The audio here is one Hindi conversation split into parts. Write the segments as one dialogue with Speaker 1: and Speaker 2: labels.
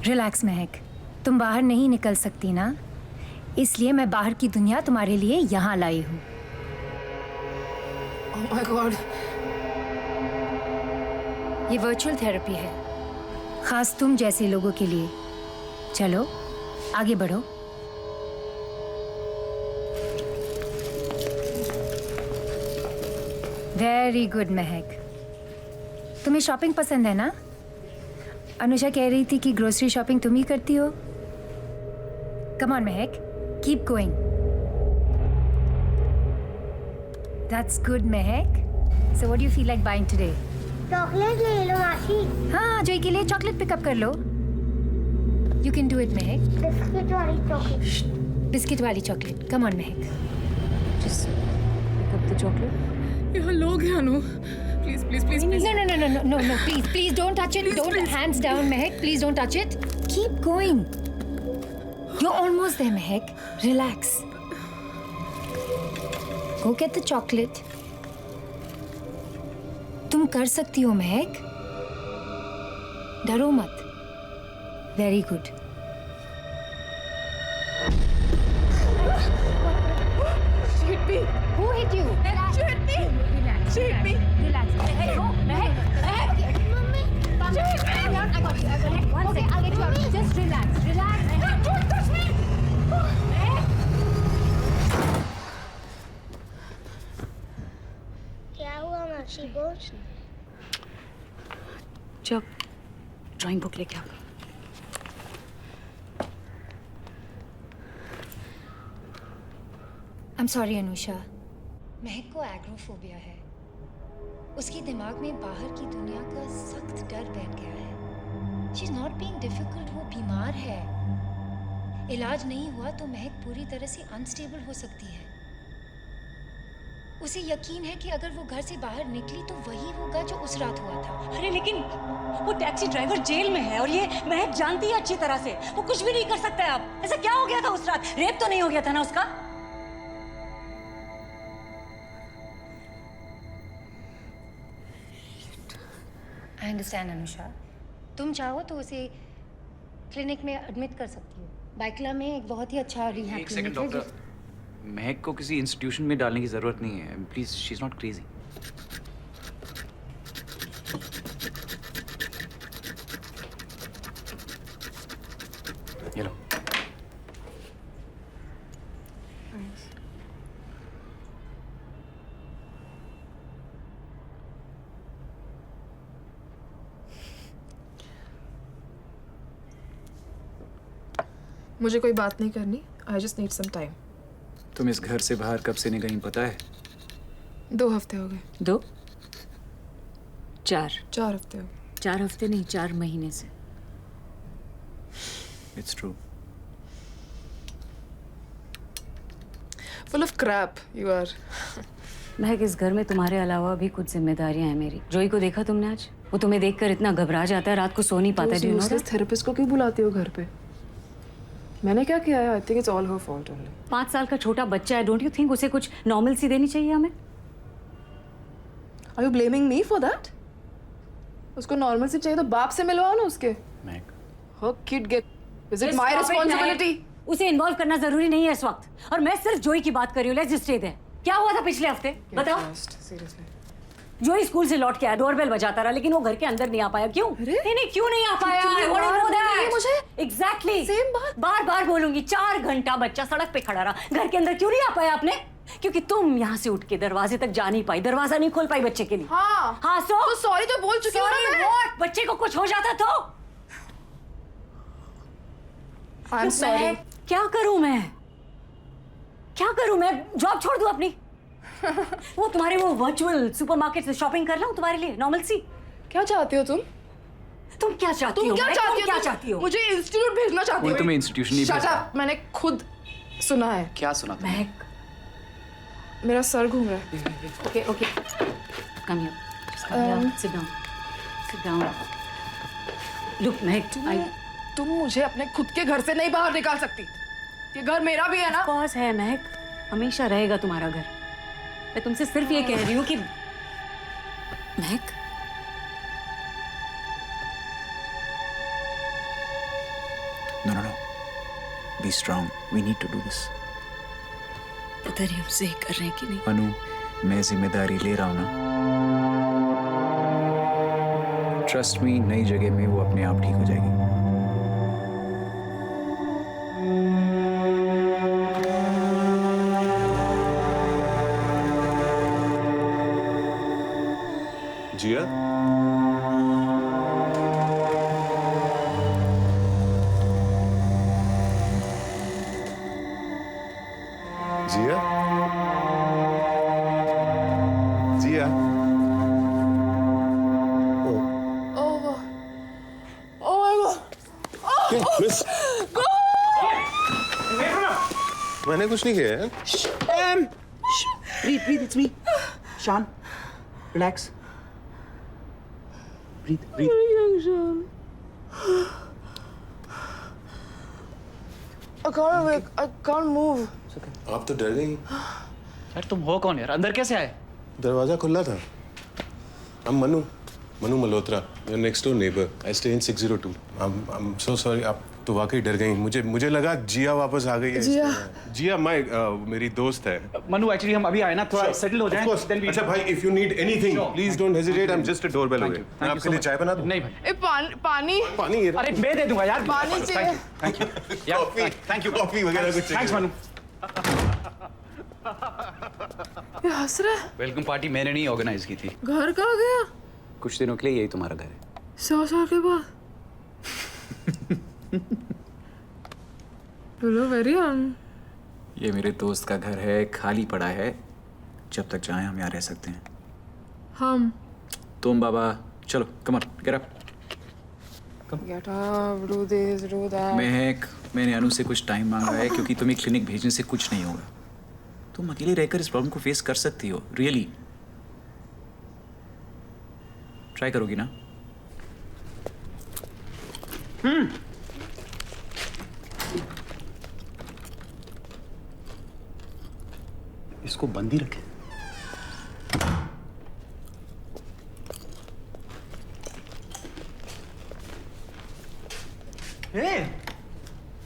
Speaker 1: रिलैक्स महक, तुम बाहर नहीं निकल सकती ना, इसलिए मैं बाहर की दुनिया तुम्हारे लिए यहाँ लाई हूँ।
Speaker 2: Oh my God.
Speaker 1: ये वर्चुअल थेरेपी है, खास तुम जैसे लोगों के लिए। चलो आगे बढ़ो। वेरी गुड महक, तुम्हें शॉपिंग पसंद है ना? अनुषा कह रही थी कि ग्रोसरी शॉपिंग तुम ही करती हो। Come on Mahak, keep going. That's good Mahak. So what do you feel like buying today?
Speaker 3: Chocolate ले लो मासी।
Speaker 1: हाँ, जोई के लिए चॉकलेट पिकअप कर लो। You can do it Mahak.
Speaker 3: Biscuit वाली चॉकलेट।
Speaker 1: बिस्किट वाली chocolate. Come on Mahak.
Speaker 4: Just pick up the chocolate.
Speaker 2: यहाँ लोग हैं अनु। Please, please, please, please.
Speaker 1: No, please don't touch it. Don't, hands down Mahak, please don't touch it. Keep going. You're almost there Mahak. Relax. Go get the chocolate. तुम कर सकती हो महक, डरो मत। Very good.
Speaker 2: She hit me.
Speaker 1: Who hit you?
Speaker 2: She hit me.
Speaker 1: Relax.
Speaker 2: She hit me.
Speaker 1: Relax. Hey, go, Mahak.
Speaker 3: Mummy,
Speaker 1: Calm down. I got you. One second. I'll get you out. Just relax. Relax.
Speaker 2: Don't touch me.
Speaker 3: क्या हुआ मासी को?
Speaker 4: जब ड्राइंग बुक लेके आओ।
Speaker 1: I'm sorry अनुषा, महक को एग्रोफोबिया है। उसके दिमाग में बाहर की दुनिया का सख्त डर बैठ गया है। She's not being difficult, वो बीमार है। इलाज नहीं हुआ तो महक पूरी तरह से अनस्टेबल हो सकती है। उसे यकीन है कि अगर वो घर से बाहर निकली तो वही होगा जो उस रात हुआ था।
Speaker 4: अरे लेकिन वो टैक्सी ड्राइवर जेल में है और ये महक जानती है अच्छी तरह से। वो कुछ भी नहीं कर सकता है अब। ऐसा क्या हो गया था उस रात? रेप तो नहीं हो गया था ना उसका?
Speaker 1: आई अंडरस्टैंड अनुषा, तुम चाहो तो उसे क्लिनिक में एडमिट कर सकती हो। बाइकला में एक बहुत ही अच्छा रिहैब
Speaker 5: एक सेकंड
Speaker 1: क्लिनिक है।
Speaker 5: डॉक्टर, महक को किसी इंस्टीट्यूशन में डालने की जरूरत नहीं है। Please, she is not crazy. ये लो।
Speaker 2: मुझे कोई बात नहीं करनी। I just need some time.
Speaker 5: तुम इस घर से बाहर कब से नहीं गई पता है?
Speaker 2: 2 हफ्ते हो गए।
Speaker 4: 2 4
Speaker 2: 4 हफ्ते हो गए।
Speaker 4: 4 हफ्ते नहीं, 4 महीने से।
Speaker 5: It's true.
Speaker 2: Full of crap you are.
Speaker 4: महक, इस घर में तुम्हारे अलावा भी कुछ जिम्मेदारियां हैं मेरी। जोई को देखा तुमने आज? वो तुम्हें देखकर इतना घबरा जाता है, रात को सो नहीं पाता।
Speaker 2: तो useless therapist को क्यों बुलाती हो घर पे? मैंने क्या किया है? I think it's all her fault only.
Speaker 4: 5 साल का छोटा बच्चा है। डोंट यू थिंक उसे कुछ नॉर्मलसी देनी चाहिए हमें?
Speaker 2: Are you blaming me for that? उसको नॉर्मल से चाहिए तो बाप से मिलवाओ ना उसके।
Speaker 5: महक,
Speaker 2: Her kid get. Is it
Speaker 4: Just
Speaker 2: my
Speaker 4: stop it,
Speaker 2: responsibility?
Speaker 4: महक। उसे इन्वॉल्व करना जरूरी नहीं है इस वक्त। और मैं सिर्फ जोई की बात कर रही हूँ। Let's just stay there. क्या हुआ था पिछले हफ्ते? बताओ।
Speaker 2: Seriously.
Speaker 4: जोई स्कूल से लौट के आया, डोरबेल बजाता रहा, लेकिन वो घर के अंदर नहीं आ पाया। क्यों? नहीं, क्यों नहीं आ पाया?
Speaker 2: क्योंकि
Speaker 4: I want to
Speaker 2: bar
Speaker 4: know
Speaker 2: बोल रही है
Speaker 4: that.
Speaker 2: मुझे।
Speaker 4: Exactly.
Speaker 2: Same बात।
Speaker 4: बार-बार बोलूंगी। 4 घंटा बच्चा सड़क पे खड़ा रहा, घर के अंदर क्यों नहीं आ पाया आपने? क्योंकि तुम यहाँ से उठ के दरवाजे तक जा नहीं पाई, दरवाजा नहीं खोल पाई बच्चे के लिए।
Speaker 2: हाँ।
Speaker 4: हाँ,
Speaker 2: तो सॉरी तो बोल चुकी हूँ ना मैं।
Speaker 4: What? बच्चे को कुछ हो जाता तो?
Speaker 2: I'm sorry.
Speaker 4: मैं क्या करूं मैं? क्या करूं मैं? जॉब छोड़ दूं अपनी? वो तुम्हारे वो वर्चुअल सुपरमार्केट से शॉपिंग कर रहा हूं तुम्हारे लिए, नॉर्मल सी।
Speaker 2: क्या चाहती हो तुम?
Speaker 4: तुम क्या चाहती हो?
Speaker 2: तुम क्या
Speaker 4: मैं?
Speaker 2: चाहती
Speaker 4: तुम
Speaker 2: हो?
Speaker 4: क्या
Speaker 2: तुम
Speaker 4: चाहती हो?
Speaker 2: मुझे इंस्टीट्यूट भेजना चाहती हो?
Speaker 5: कोई तुम्हें इंस्टीट्यूशन नहीं
Speaker 2: Shut
Speaker 5: भेजता।
Speaker 2: up, मैंने खुद सुना है।
Speaker 5: क्या सुना तुमने?
Speaker 4: महक,
Speaker 2: मेरा सर घूम रहा है।
Speaker 4: okay, okay. Come here. Just come here. Sit down. Sit down. Look, महक,
Speaker 2: तुम मुझे अपने खुद के घर से नहीं बाहर निकाल सकती। ये घर मेरा भी है ना।
Speaker 4: कॉज है महक, हमेशा रहेगा तुम्हारा घर। मैं तुमसे सिर्फ ये कह रही हूँ कि महक,
Speaker 5: Be strong. We need to do this.
Speaker 4: पता नहीं हम सही कर रहे हैं कि नहीं।
Speaker 5: अनु, मैं जिम्मेदारी ले रहा हूँ ना। Trust me, नई जगह में वो अपने आप ठीक हो जाएगी।
Speaker 6: जिया, जिया, जिया। मिस, मैंने कुछ नहीं किया है।
Speaker 5: Breathe, it's me. Shan, relax. Breathe.
Speaker 2: I can't awake. I can't move.
Speaker 6: आप तो डर गई।
Speaker 5: यार तुम हो कौन यार? अंदर कैसे आए?
Speaker 6: दरवाजा खुला था। I'm Manu Malhotra, your next door neighbor. I stay in 602. I'm so sorry. आप तो वाकई डर गई। मुझे लगा जिया वापस आ गई है। जिया मेरी दोस्त है।
Speaker 5: मनु, एक्चुअली हम अभी आए ना, थोड़ा सेटल हो जाएं।
Speaker 6: अच्छा भाई, if you need anything, please don't hesitate. I'm just a doorbell away. मैं आपके लिए चाय बना दूँ?
Speaker 5: नहीं भाई।
Speaker 2: पानी
Speaker 6: पानी ये रहा।
Speaker 5: अरे मैं दे दूंगा यार।
Speaker 2: पानी चाहिए।
Speaker 5: Thank you. यार थैंक यू।
Speaker 6: कॉफी वगैरह कुछ चाहिए?
Speaker 5: थैंक्स मनु।
Speaker 2: ये हंस रहा है।
Speaker 5: वेलकम पार्टी मैंने नहीं ऑर्गेनाइज की थी।
Speaker 2: घर कहाँ गया?
Speaker 5: कुछ दिनों के लिए यही तुम्हारा घर है।
Speaker 2: 100 साल के बाद। Hello, very young.
Speaker 5: ये मेरे दोस्त का घर है, खाली पड़ा है। जब तक चाहें हम यहाँ रह सकते हैं।
Speaker 2: हम
Speaker 5: तुम बाबा चलो, come on, get up.
Speaker 2: Get up, do this, do that.
Speaker 5: मैंने अनु से कुछ टाइम मांगा है क्योंकि तुम्हें क्लिनिक भेजने से कुछ नहीं होगा। तुम अकेले रहकर इस प्रॉब्लम को फेस कर सकती हो, रियली। ट्राई करोगी ना? इसको बंद ही रखें।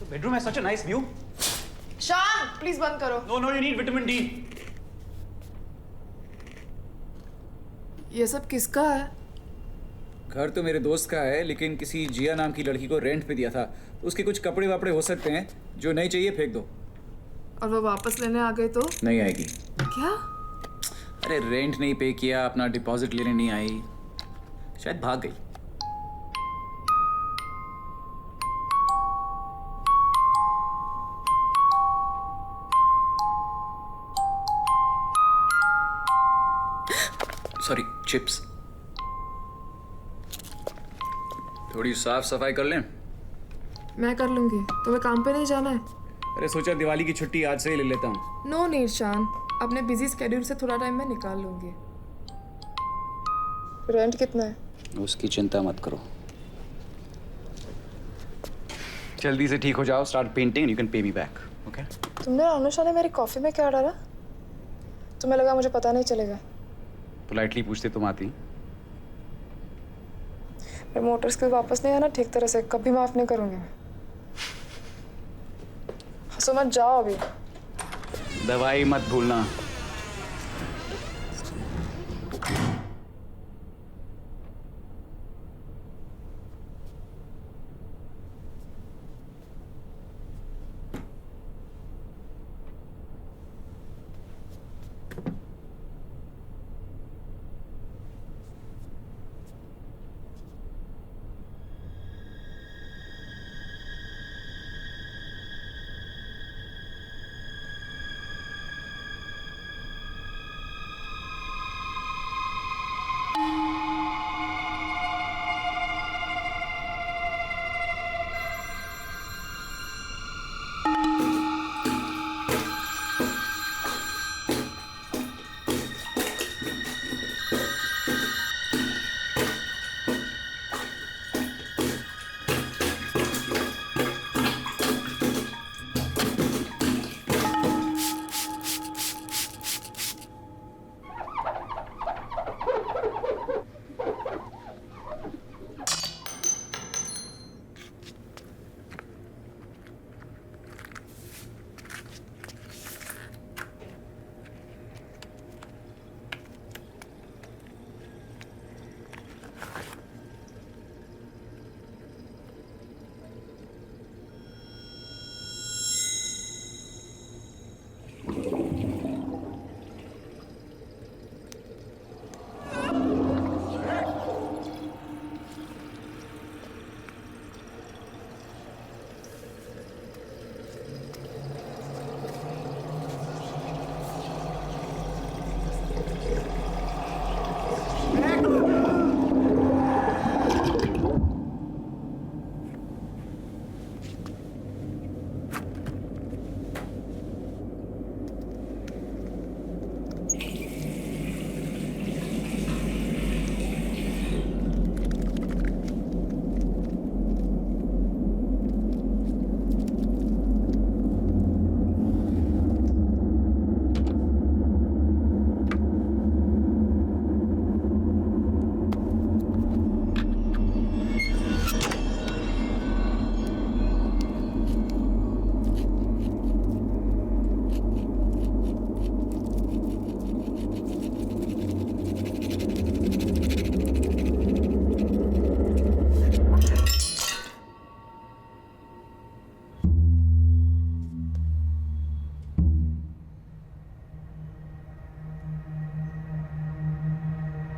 Speaker 5: बेडरूम है, such a nice view.
Speaker 2: Shaan, please बंद करो।
Speaker 5: No you need vitamin D.
Speaker 2: ये सब किसका है?
Speaker 5: घर तो मेरे दोस्त का है, लेकिन किसी जिया नाम की लड़की को रेंट पे दिया था। उसके कुछ कपड़े वापड़े हो सकते हैं, जो नहीं चाहिए फेंक दो।
Speaker 2: और वो वापस लेने आ गए तो?
Speaker 5: नहीं आएगी।
Speaker 2: क्या?
Speaker 5: अरे रेंट नहीं पे किया, अपना डिपॉजिट लेने नहीं आई, शायद भाग गई। Sorry, chips. थोड़ी साफ सफाई कर लें?
Speaker 2: मैं कर लूंगी। तुम्हें काम पे नहीं जाना है?
Speaker 5: अरे सोचा दिवाली की छुट्टी आज से ही ले लेता हूँ।
Speaker 2: नो नीड शान, अपने बिजी स्केड्यूल से थोड़ा टाइम मैं निकाल लूंगी। रेंट कितना है?
Speaker 5: उसकी चिंता मत करो, जल्दी से ठीक हो जाओ, start painting and you can pay me back, okay?
Speaker 2: तुमने अनुषा ने मेरी कॉफी में क्या डाला? तुम्हें लगा मुझे पता नहीं चलेगा?
Speaker 5: पोलाइटली पूछते तुम आती।
Speaker 2: मेरे मोटर स्किल वापस नहीं आना ठीक तरह से, कभी माफ नहीं करूंगी मैं। हंसो मत, जाओ अभी।
Speaker 5: दवाई मत भूलना।